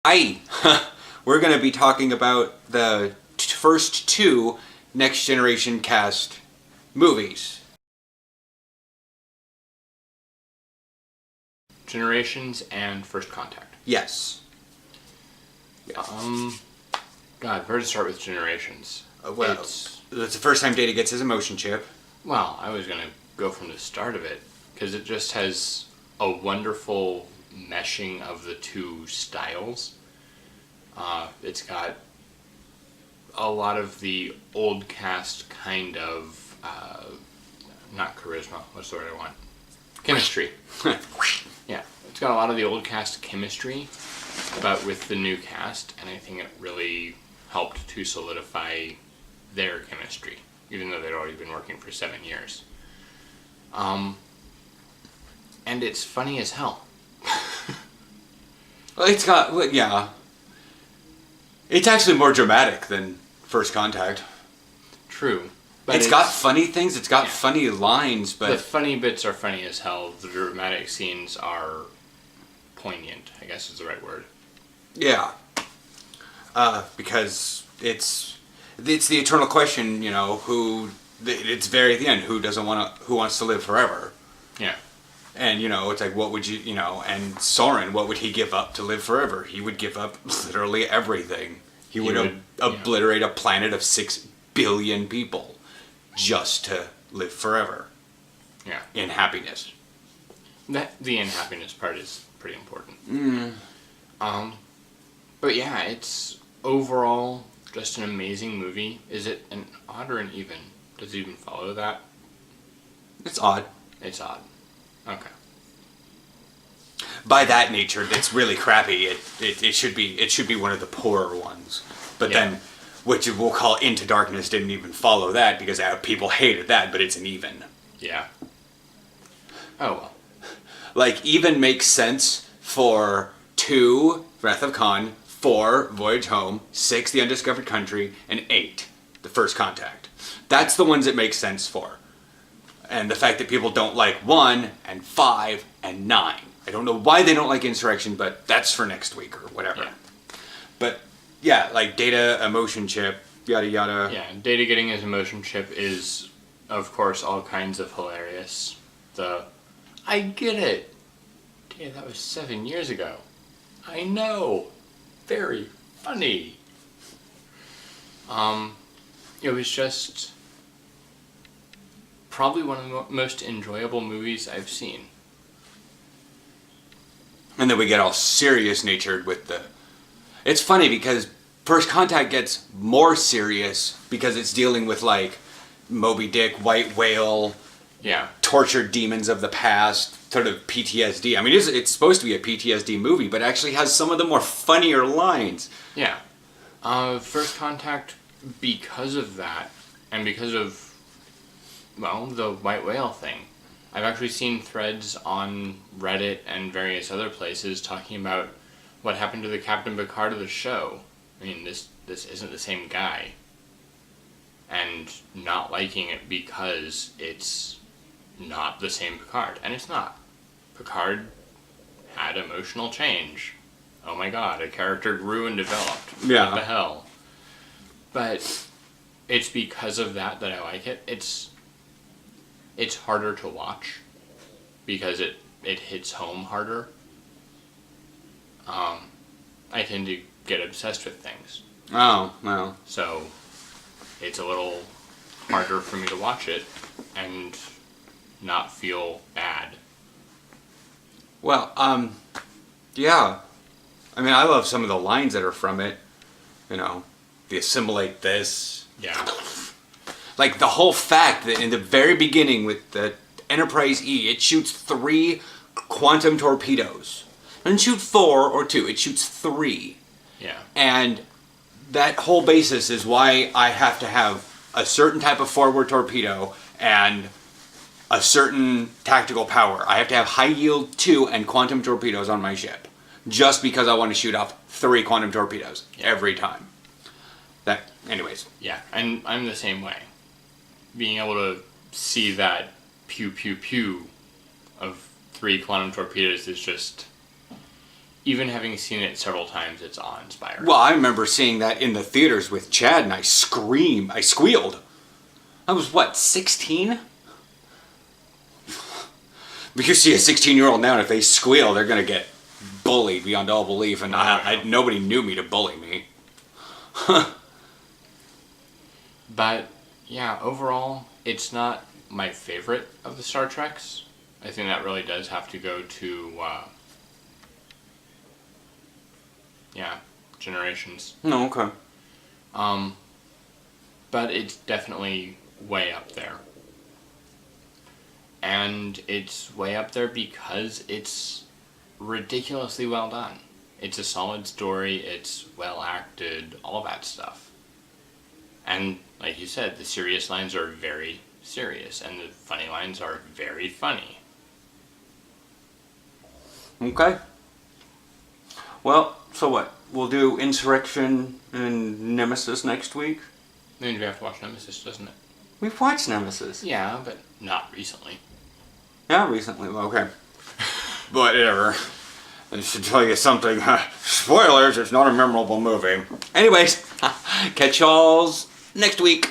Hi! We're going to be talking about the first two Next Generation cast movies. Generations and First Contact. Yes. God, where to start with Generations? It's the first time Data gets his emotion chip. Well, I was going to go from the start of it, because it just has a wonderful meshing of the two styles. It's got a lot of the old cast kind of, not charisma, what's the word I want? Chemistry. Yeah, it's got a lot of the old cast chemistry, but with the new cast, and I think it really helped to solidify their chemistry, even though they'd already been working for 7 years. And it's funny as hell. Well, it's got, yeah. It's actually more dramatic than First Contact. True. But it's got funny things, it's got funny lines, but... The funny bits are funny as hell. The dramatic scenes are poignant, I guess is the right word. Yeah. Because it's the eternal question, you know, it's very at the end, who wants to live forever? Yeah. And, you know, it's like, what would you, you know, and Soren, what would he give up to live forever? He would give up literally everything. He would obliterate a planet of 6 billion people just to live forever. Yeah. In happiness. The unhappiness part is pretty important. But yeah, it's overall just an amazing movie. Is it an odd or an even? Does it even follow that? It's odd. It's odd. Okay. By that nature, it's really crappy. It should be one of the poorer ones. But then, which we'll call Into Darkness, didn't even follow that because people hated that. But it's an even. Yeah. Oh well. Like, even makes sense for 2, Wrath of Khan, 4, Voyage Home, 6, The Undiscovered Country, and 8, The First Contact. That's the ones it makes sense for. And the fact that people don't like 1, and 5, and 9. I don't know why they don't like Insurrection, but that's for next week or whatever. Yeah. But, yeah, like Data, emotion chip, yada yada. Yeah, Data getting his emotion chip is, of course, all kinds of hilarious. I get it. Damn, that was 7 years ago. I know. Very funny. It was just probably one of the most enjoyable movies I've seen. And then we get all serious natured with the... It's funny because First Contact gets more serious because it's dealing with, like, Moby Dick, White Whale... Yeah. Tortured demons of the past, sort of PTSD. I mean, it's supposed to be a PTSD movie, but actually has some of the more funnier lines. Yeah. First Contact, because of that, and because of, well, the White Whale thing, I've actually seen threads on Reddit and various other places talking about what happened to the Captain Picard of the show. I mean, this isn't the same guy. And not liking it because it's not the same Picard. And it's not. Picard had emotional change. Oh my god, a character grew and developed. Yeah. What the hell? But it's because of that I like it. It's harder to watch because it hits home harder. I tend to get obsessed with things. Oh, well. So it's a little harder for me to watch it and not feel bad. Well, yeah. I mean, I love some of the lines that are from it. You know, the assimilate this. Yeah. Like, the whole fact that in the very beginning with the Enterprise E, it shoots 3 quantum torpedoes. It doesn't shoot 4 or 2, it shoots 3. Yeah. And that whole basis is why I have to have a certain type of forward torpedo and a certain tactical power. I have to have high yield 2 and quantum torpedoes on my ship. Just because I want to shoot off 3 quantum torpedoes every time. Anyways. Yeah, and I'm the same way. Being able to see that pew pew pew of 3 quantum torpedoes is just even having seen it several times, it's awe-inspiring. Well, I remember seeing that in the theaters with Chad, and I squealed. I was, what, 16? But you see a 16-year-old now, and if they squeal, they're going to get bullied beyond all belief, and nobody knew me to bully me. But, yeah, overall, it's not my favorite of the Star Treks. I think that really does have to go to, Generations. No, okay. But it's definitely way up there. And it's way up there because it's ridiculously well done. It's a solid story, it's well acted, all that stuff. And like you said, the serious lines are very serious, and the funny lines are very funny. Okay. Well, so what? We'll do Insurrection and Nemesis next week? Then we have to watch Nemesis, doesn't it? We've watched Nemesis. Yeah, but not recently. Yeah, recently. Okay. But whatever. I should tell you something. Spoilers, it's not a memorable movie. Anyways, catch y'all's next week.